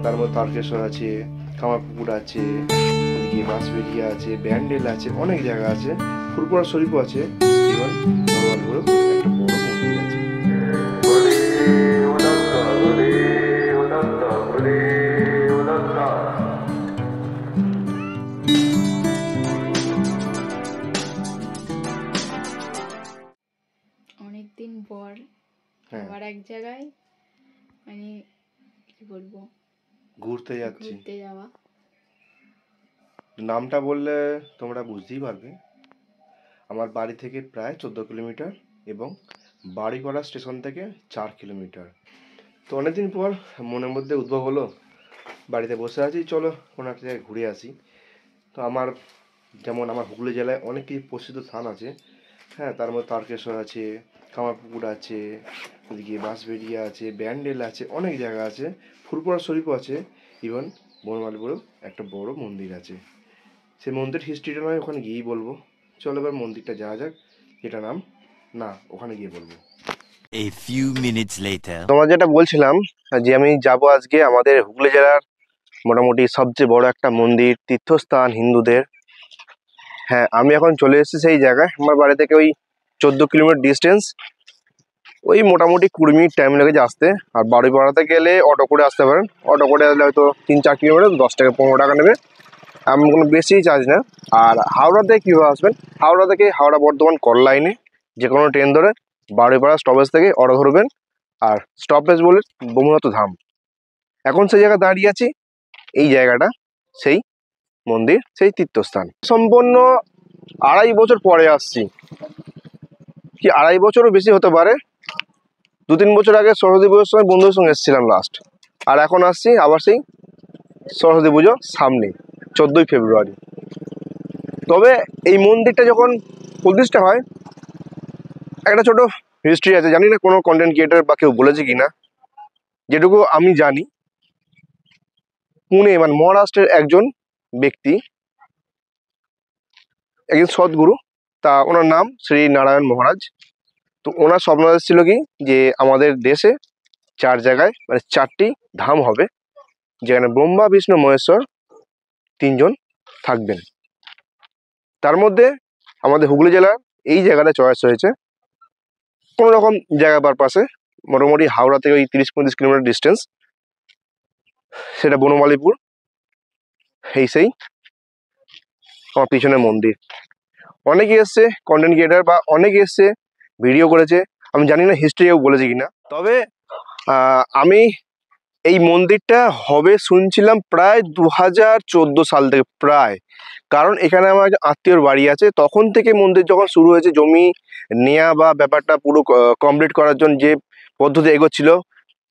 তার মধ্যে তারকেশ্বর আছে, কামারপুকুর আছে, ওদিকে বাঁশবেড়িয়া আছে, ব্যান্ডেল আছে, অনেক জায়গা আছে। ফুরপুরা শরীফও আছে, এবং নরওয়ালপুরেও একটা বড় মন্দির আছে। অনেকদিন পর আবার এক জায়গায় মানে কি বলবো ঘুরতে যাচ্ছি। ঘুরতে যাওয়া। নামটা বললে তোমরা বুঝতেই পারবে। আমার বাড়ি থেকে প্রায় 14 কিলোমিটার এবং বাড়িপাড়া স্টেশন থেকে 4 কিলোমিটার। তো অনেকদিন পর মনের মধ্যে উদ্ভব হলো, বাড়িতে বসে আছি, চলো কোনো একটা জায়গায় ঘুরে আসি। তো আমার হুগলি জেলায় অনেক কিছু প্রসিদ্ধ স্থান আছে। হ্যাঁ, তার মধ্যে তারকেশ্বর আছে, কামারপুকুর আছে, ওদিকে বাঁশবেড়িয়া আছে, ব্যান্ডেল আছে, অনেক জায়গা আছে। ফুরপুরা শরীফও আছে, ইভেন বনমালীপুরেও একটা বড় মন্দির আছে। সেই মন্দির হিস্ট্রিটা নয় ওখানে গিয়েই বলবো। চলো এবার মন্দিরটা যাওয়া যাক। যেটা নাম না, ওখানে গিয়ে বলবো। A few minutes later. তোমার যেটা বলছিলাম যে আমি যাব আজকে আমাদের হুগলি জেলার মোটামুটি সবচেয়ে বড় একটা মন্দির, তীর্থস্থান হিন্দুদের। হ্যাঁ, আমি এখন চলে এসেছি সেই জায়গায়। আমার বাড়ি থেকে ওই 14 কিলোমিটার ডিস্টেন্স, ওই মোটামুটি 20 মিনিট টাইম লেগেছে আসতে। আর বাড়িপাড়াতে গেলে অটো করে আসতে পারেন। অটো করে আসলে হয়তো 3-4 কিলোমিটার 10 টাকা 15 টাকা নেবে, এমন কোনো বেশি চার্জ না। আর হাওড়া থেকে কীভাবে আসবেন, হাওড়া থেকে হাওড়া বর্ধমান কল লাইনে যে কোনো ট্রেন ধরে বাড়িপাড়া স্টপেজ থেকে অটো ধরবেন। আর স্টপেজ বলে বমুনাথ ধাম। এখন সেই জায়গায় দাঁড়িয়ে আছি। এই জায়গাটা সেই মন্দির, সেই তীর্থস্থান। সম্পূর্ণ 2.5 বছর পরে আসছি, কি 2.5 বছরও বেশি হতে পারে। 2-3 বছর আগে সরস্বতী পুজোর সময় বন্ধুদের সঙ্গে এসেছিলাম লাস্ট। আর এখন আসছি আবার সেই সরস্বতী পুজো সামনে, 14ই ফেব্রুয়ারি। তবে এই মন্দিরটা যখন প্রতিষ্ঠা হয়, একটা ছোট হিস্ট্রি আছে। জানি না কোনো কন্টেন্ট ক্রিয়েটার বা কেউ বলেছে কিনা, যেটুকু আমি জানি, পুনে মানে মহারাষ্ট্রের একজন ব্যক্তি, একজন সদ্গুরু, তা ওনার নাম শ্রী নারায়ণ মহারাজ। তো ওনার স্বপ্ন ছিল কি, যে আমাদের দেশে 4 জায়গায় মানে 4টি ধাম হবে, যেখানে ব্রহ্মা বিষ্ণু মহেশ্বর 3 জন থাকবেন। তার মধ্যে আমাদের হুগলি জেলার এই জায়গাটা চয়েস হয়েছে। কোনো রকম জায়গা পারপাসে, মোটামুটি হাওড়া থেকে ওই 30-35 কিলোমিটার ডিস্টেন্স, সেটা বনমালীপুর। সেই আমার পিছনে মন্দির। অনেকে এসছে কন্টেন্ট ক্রিয়েটার বা অনেকে এসছে ভিডিও করেছে, আমি জানি না হিস্ট্রি কেউ বলেছে কিনা। তবে আমি এই মন্দিরটা হবে শুনছিলাম প্রায় 2014 সাল থেকে প্রায়। কারণ এখানে আমার আত্মীয়র বাড়ি আছে, তখন থেকে মন্দির যখন শুরু হয়েছে, জমি নেওয়া বা ব্যাপারটা পুরো কমপ্লিট করার জন্য যে পদ্ধতি এগোচ্ছিল,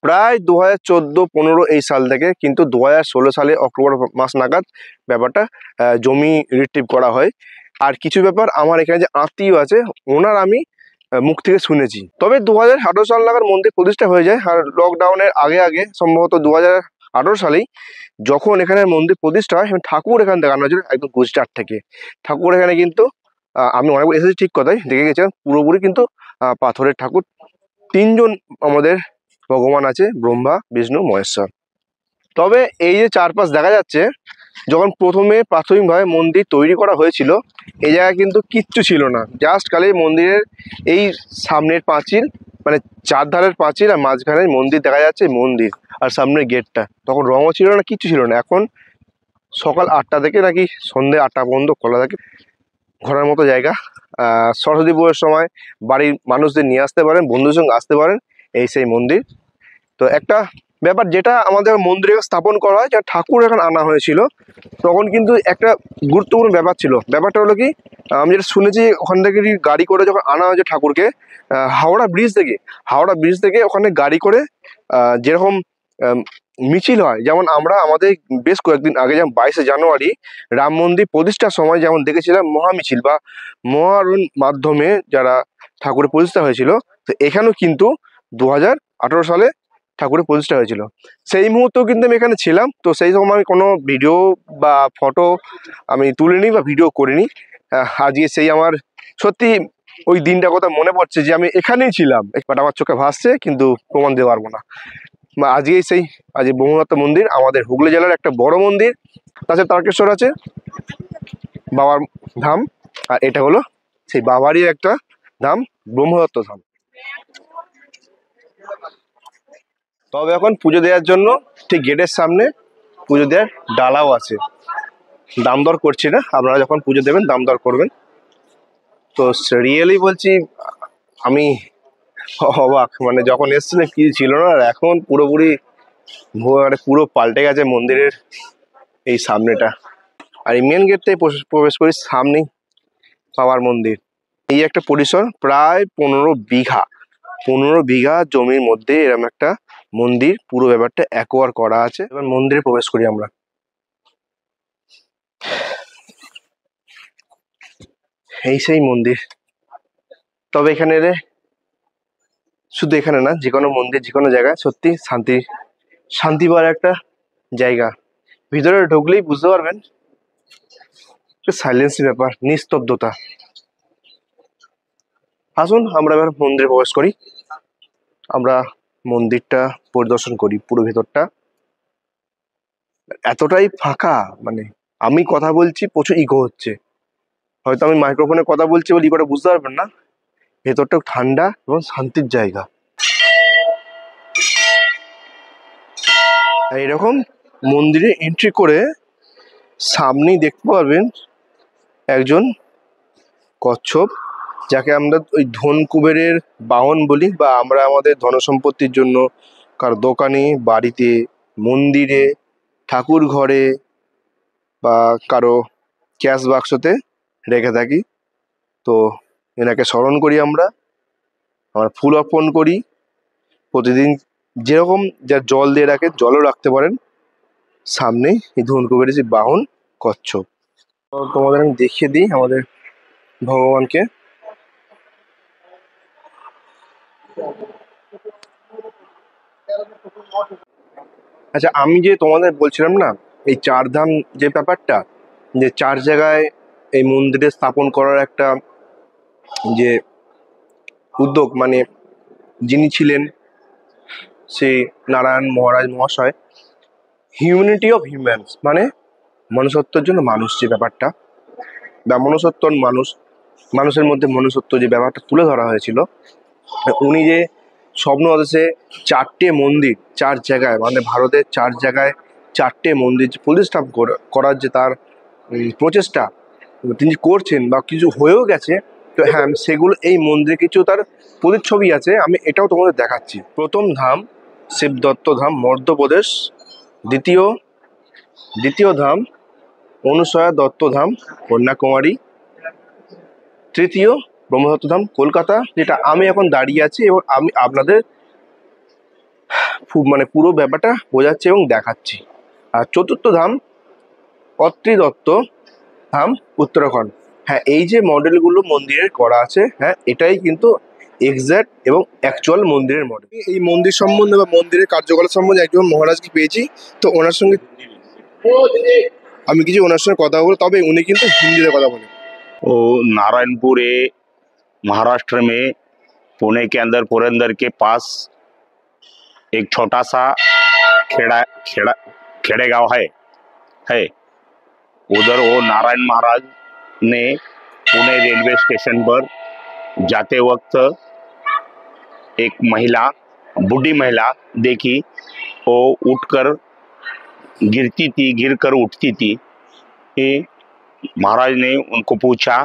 প্রায় 2014-15 এই সাল থেকে। কিন্তু 2016 সালে অক্টোবর মাস নাগাদ ব্যাপারটা জমি রিট্রিভ করা হয়। আর কিছু ব্যাপার আমার এখানে যে আত্মীয় আছে ওনার আমি মুখ থেকে শুনেছি। তবে 2018 সাল নাগাদ মন্দির প্রতিষ্ঠা হয়ে যায়। আর লকডাউনের আগে সম্ভবত 2018 সালেই যখন এখানে মন্দির প্রতিষ্ঠা হয়, ঠাকুর এখানে দেখানো হয়েছিল একদম গুজরাট থেকে। ঠাকুর এখানে কিন্তু আমি অনেকবার এসেছি, ঠিক কথাই দেখে গেছিলাম, পুরোপুরি কিন্তু পাথরের ঠাকুর। 3 জন আমাদের ভগবান আছে, ব্রহ্মা বিষ্ণু মহেশ্বর। তবে এই যে চারপাশ দেখা যাচ্ছে, যখন প্রথমে প্রাথমিকভাবে মন্দির তৈরি করা হয়েছিল, এই জায়গায় কিন্তু কিচ্ছু ছিল না। জাস্ট খালি মন্দিরের এই সামনের পাঁচিল, মানে 4 ধারের পাঁচিল, আর মাঝখানে মন্দির দেখা যাচ্ছে, মন্দির আর সামনের গেটটা। তখন রঙও ছিল না, কিচ্ছু ছিল না। এখন সকাল 8টা থেকে নাকি সন্ধ্যে 8টা পর্যন্ত খোলা থাকে, ঘোরার মতো জায়গা। সরস্বতী পুজোর সময় বাড়ির মানুষদের নিয়ে আসতে পারেন, বন্ধুদের সঙ্গে আসতে পারেন। এই সেই মন্দির। তো একটা ব্যাপার যেটা আমাদের মন্দিরে স্থাপন করা হয়, যা ঠাকুর এখানে আনা হয়েছিল, তখন কিন্তু একটা গুরুত্বপূর্ণ ব্যাপার ছিল। ব্যাপারটা হলো কি, আমি যেটা শুনেছি, ওখান থেকে গাড়ি করে যখন আনা হয়েছে ঠাকুরকে, হাওড়া ব্রিজ থেকে ওখানে গাড়ি করে যেরকম মিছিল হয়, যেমন আমরা আমাদের বেশ কয়েকদিন আগে, যেমন 22শে জানুয়ারি রাম মন্দির প্রতিষ্ঠার সময় যেমন দেখেছিলাম মহামিছিল বা মহারণ মাধ্যমে যারা ঠাকুরের প্রতিষ্ঠা হয়েছিল, তো এখানেও কিন্তু 2018 সালে ঠাকুরের প্রতিষ্ঠা হয়েছিল। সেই মুহূর্তেও কিন্তু আমি এখানে ছিলাম। তো সেই সময় আমি কোনো ভিডিও বা ফটো আমি তুলিনি বা ভিডিও করিনি। আজকে সেই আমার সত্যি ওই দিনটার কথা মনে পড়ছে যে আমি এখানেই ছিলাম। বাট আমার চোখে ভাসছে, কিন্তু প্রমাণ দিতে পারবো না। বা আজকেই সেই আজ ব্রহ্মদত্ত মন্দির আমাদের হুগলি জেলার একটা বড় মন্দির। তাছাড়া তারকেশ্বর আছে, বাবার ধাম, আর এটা হলো সেই বাবারই একটা ধাম, ব্রহ্মদত্ত ধাম। তবে এখন পুজো দেওয়ার জন্য ঠিক গেটের সামনে পুজো দেওয়ার ডালাও আছে। দাম দর করছি না, আপনারা যখন পুজো দেবেন দাম দর করবেন। তো রিয়েলি বলছি, আমি অবাক, মানে যখন এসেছিলাম কি ছিল না, আর এখন পুরোপুরি মানে পুরো পাল্টে গেছে মন্দিরের এই সামনেটা। আর এই মেন গেট থেকে প্রবেশ করি, সামনেই বাবার মন্দির। এই একটা পরিসর প্রায় 15 বিঘা জমির মধ্যে এরকম একটা মন্দির, পুরো ব্যাপারটা অ্যাকোয়ার করা আছে। এবার মন্দিরে প্রবেশ করি আমরা। এই সেই মন্দির। তবে এখানে শুধু এখানে না, যে কোনো মন্দির যে কোনো জায়গায় সত্যি শান্তি পাওয়ার একটা জায়গা। ভিতরে ঢুকলেই বুঝতে পারবেন সাইলেন্সের ব্যাপার, নিস্তব্ধতা। আসুন আমরা এবার মন্দিরে প্রবেশ করি, আমরা মন্দিরটা পরিদর্শন করি। পুরো ভেতরটা এতটাই ফাঁকা, মানে আমি কথা বলছি প্রচুর ইকো হচ্ছে, হয়তো আমি মাইক্রোফোনে কথা বলছি বলে ইকোটা বুঝতে পারবেন না। ভেতরটা ঠান্ডা এবং শান্তির জায়গা। এরকম মন্দিরে এন্ট্রি করে সামনেই দেখতে পারবেন একজন কচ্ছপ, যাকে আমরা ওই ধন কুবেরের বাহন বলি, বা আমরা আমাদের ধন সম্পত্তির জন্য কারো দোকানে, বাড়িতে, মন্দিরে, ঠাকুর ঘরে বা কারো ক্যাশ বাক্সতে রেখে থাকি। তো এনাকে স্মরণ করি, আমরা ফুল অর্পণ করি প্রতিদিন। যেরকম যা জল দিয়ে রাখে, জলও রাখতে পারেন। সামনে এই ধন কুবেরের যে বাহন কচ্ছপ, তো তোমাদের আমি দেখিয়ে দিই আমাদের ভগবানকে। আচ্ছা, আমি যে তোমাদের বলছিলাম না এই চারধাম যে ব্যাপারটা, যে 4 জায়গায় এই মন্দিরে স্থাপন করার একটা যে উদ্যোগ, মানে যিনি ছিলেন সেই নারায়ণ মহারাজ মহাশয়, হিউম্যানিটি অফ হিউম্যানস, মানে মনুষ্যত্বের জন্য মানুষ, যে ব্যাপারটা বা মনুষ্যত্ব, মানুষের মধ্যে মনুষ্যত্ব যে ব্যাপারটা তুলে ধরা হয়েছিল, উনি যে স্বপ্ন আদেশে 4টে মন্দির 4 জায়গায়, মানে ভারতের 4 জায়গায় 4টে মন্দির প্রতিষ্ঠা করার যে তার প্রচেষ্টা তিনি করছেন বা কিছু হয়েও গেছে। তো হ্যাঁ, সেগুলো এই মন্দিরে কিছু তার প্রতিচ্ছবি আছে, আমি এটাও তোমাদের দেখাচ্ছি। প্রথম ধাম শিবদত্ত ধাম, মধ্যপ্রদেশ। দ্বিতীয় ধাম অনুসয়া দত্ত ধাম, কন্যাকুমারী। তৃতীয় ব্রহ্মদত্ত ধাম, কলকাতা, যেটা আমি এখন দাঁড়িয়ে আছি, এবং আমি আপনাদের মানে পুরো ব্যাপারটা বোঝাচ্ছি এবং দেখাচ্ছি। আর চতুর্থ ধাম অত্রি দত্ত ধাম, উত্তরাখণ্ড। হ্যাঁ, এই যে মডেলগুলো মন্দিরের করা আছে, হ্যাঁ এটাই কিন্তু এক্সাক্ট এবং অ্যাকচুয়াল মন্দিরের মডেল। এই মন্দির সম্বন্ধে বা মন্দিরের কার্যকলাপ সম্বন্ধে একজন মহারাজকে পেয়েছি, তো ওনার সঙ্গে আমি কিছু ওনার সঙ্গে কথা বলবো, তবে উনি কিন্তু হিন্দিতে কথা বলেন। वो नारायणपुर है, महाराष्ट्र में, पुणे के अंदर पुरंदर के पास एक छोटा सा खेड़े गांव है। उधर वो नारायण महाराज ने पुणे रेलवे स्टेशन पर जाते वक्त एक महिला, बूढ़ी महिला देखी। वो उठकर गिरती थी, गिरकर उठती थी। महाराज ने उनको पूछा,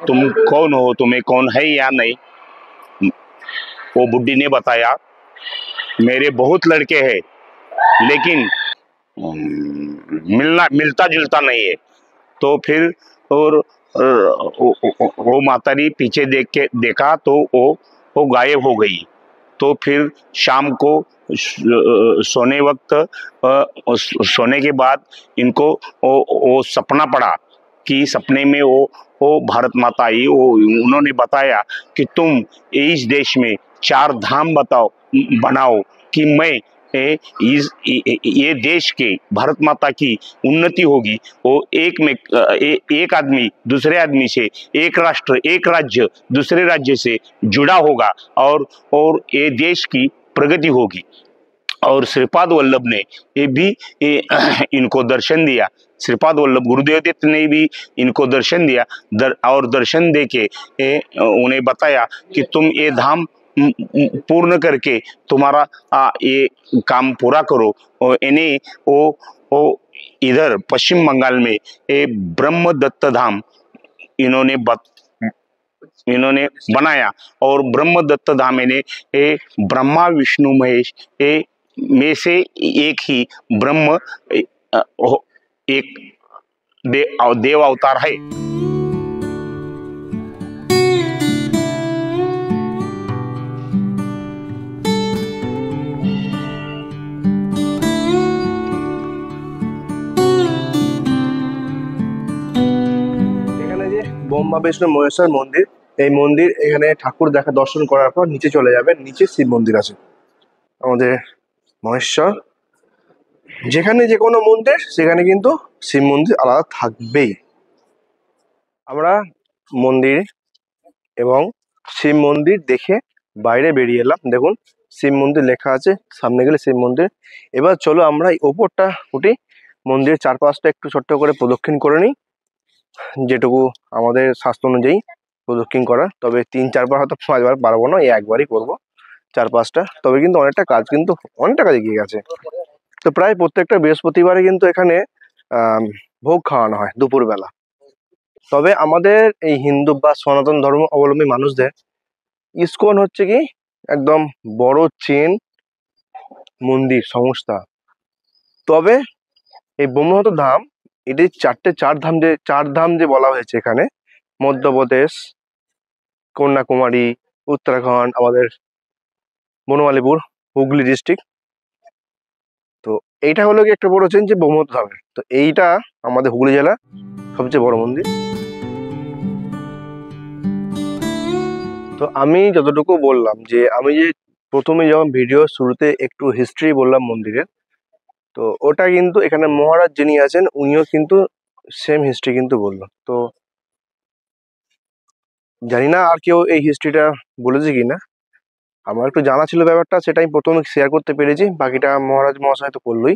तुम कौन हो, तुम्हें कौन है या नहीं? वो बुड्ढी ने बताया, मेरे बहुत लड़के हैं, लेकिन मिलता जुलता नहीं है। तो फिर और वो मातारी पीछे देखा तो वो गायब हो गई। तो फिर शाम को सोने वक्त, सोने के बाद इनको वो सपना पड़ा कि सपने में वो भारत माता आई। उन्होंने बताया कि तुम इस देश में 4 धाम बनाओ कि मैं ये देश के भारत माता की उन्नति होगी। वो एक आदमी दूसरे आदमी से, एक राष्ट्र एक राज्य दूसरे राज्य से जुड़ा होगा, और ये देश की प्रगति होगी। और श्रीपाद वल्लभ ने इनको दर्शन दिया। श्रीपाद वल्लभ गुरुदेव दत्त ने भी इनको दर्शन दिया। और दर्शन दे के उन्हें बताया कि तुम ये धाम पूर्ण करके तुम्हारा ये काम पूरा करो। और इन्हें वो इधर पश्चिम बंगाल में ये ब्रह्मदत्त धाम इन्होंने बनाया। और ब्रह्मदत्त धाम इन्हें ब्रह्मा विष्णु महेश में से एक ही ब्रह्म एक देव अवतार है। ব্রহ্মা বিষ্ণু মহেশ্বর মন্দির, এই মন্দির এখানে ঠাকুর দর্শন করার পর নিচে চলে যাবেন, নিচে শিব মন্দির আছে আমাদের মহেশ্বর। যেখানে যে কোনো মন্দির সেখানে কিন্তু শিব মন্দির আলাদা থাকবেই। আমরা মন্দির এবং শিব মন্দির দেখে বাইরে বেরিয়ে এলাম। দেখুন শিব মন্দির লেখা আছে, সামনে গেলে শিব মন্দির। এবার চলো আমরা এই ওপরটা উঠি, মন্দিরের চারপাশটা একটু ছোট্ট করে প্রদক্ষিণ করে নিই, যেটুকু আমাদের শাস্ত্র অনুযায়ী প্রদক্ষিণ করা। তবে 3-4 বার হয়তো 5 বার পারবো না, এই একবারই করবো 4-5টা। তবে কিন্তু অনেকটা কাজ এগিয়ে গেছে। তো প্রায় প্রত্যেকটা বৃহস্পতিবারে কিন্তু এখানে ভোগ খাওয়ানো হয় দুপুরবেলা। তবে আমাদের এই হিন্দু বা সনাতন ধর্ম অবলম্বী মানুষদের ইসকন হচ্ছে কি একদম বড় চেন মন্দির সংস্থা। তবে এই ব্রহ্মদত্ত ধাম এটি চার ধাম যে বলা হয়েছে এখানে, মধ্যপ্রদেশ, কন্যাকুমারী, উত্তরাখণ্ড, আমাদের বনমালীপুর, হুগলি ডিস্ট্রিক্ট। তো এইটা হলো কি একটা বড় চেন যে ব্রহ্মদত্ত ধামের। তো এইটা আমাদের হুগলি জেলা সবচেয়ে বড় মন্দির। তো আমি যতটুকু বললাম যে আমি যে প্রথমে যখন ভিডিও শুরুতে একটু হিস্ট্রি বললাম মন্দিরের, তো ওটা কিন্তু এখানে মহারাজ যিনি আছেন উনিও কিন্তু সেম হিস্ট্রি কিন্তু বললো। তো জানি না আর কেউ এই হিস্ট্রিটা বলেছে কিনা, আমার একটু জানা ছিল ব্যাপারটা, সেটাই প্রথমে শেয়ার করতে পেরেছি, বাকিটা মহারাজ মহাশয় তো করলোই।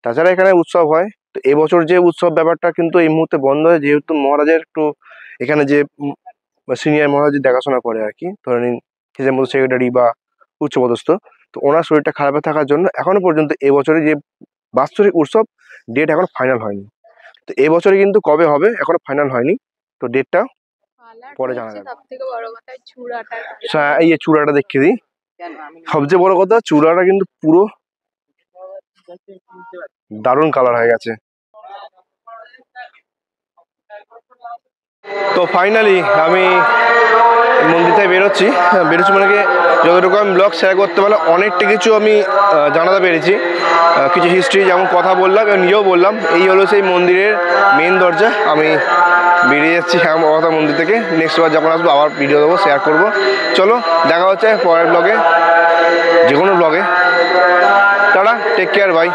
তাছাড়া এখানে উৎসব হয়, তো এবছর যে উৎসব ব্যাপারটা কিন্তু এই মুহূর্তে বন্ধ হয়, যেহেতু মহারাজের একটু এখানে যে সিনিয়র মহারাজ দেখাশোনা করে আর কি, ধরে নিন হিসেবের মতো সেক্রেটারি বা উচ্চপদস্থ, তো ওনার শরীরটা খারাপে থাকার জন্য এখনো পর্যন্ত এবছরে যে বাৎসরিক উৎসব ডেট এখন ফাইনাল হয়নি। তো এবছরে কিন্তু কবে হবে এখনো ফাইনাল হয়নি, তো ডেটটা পরে জানা যাবে। এই যে চূড়াটা দেখিয়ে দিই, সবচেয়ে বড় কথা চূড়াটা কিন্তু পুরো দারুণ কালার হয়ে গেছে। তো ফাইনালি আমি মন্দির থেকে বেরোচ্ছি মানে কি যতটুকু আমি ব্লগ শেয়ার করতে পারলাম অনেকটা কিছু আমি জানাতে পেরেছি। কিছু হিস্ট্রি যেমন কথা বললাম এবং নিজেও বললাম। এই হলো সেই মন্দিরের মেন দরজা। আমি বেরিয়ে যাচ্ছি কথা মন্দির থেকে। নেক্সট বার যখন আসবো আবার ভিডিও দেবো, শেয়ার করবো। চলো দেখা হচ্ছে পরের ব্লগে, যে কোনো ব্লগে। Tata, take care, by.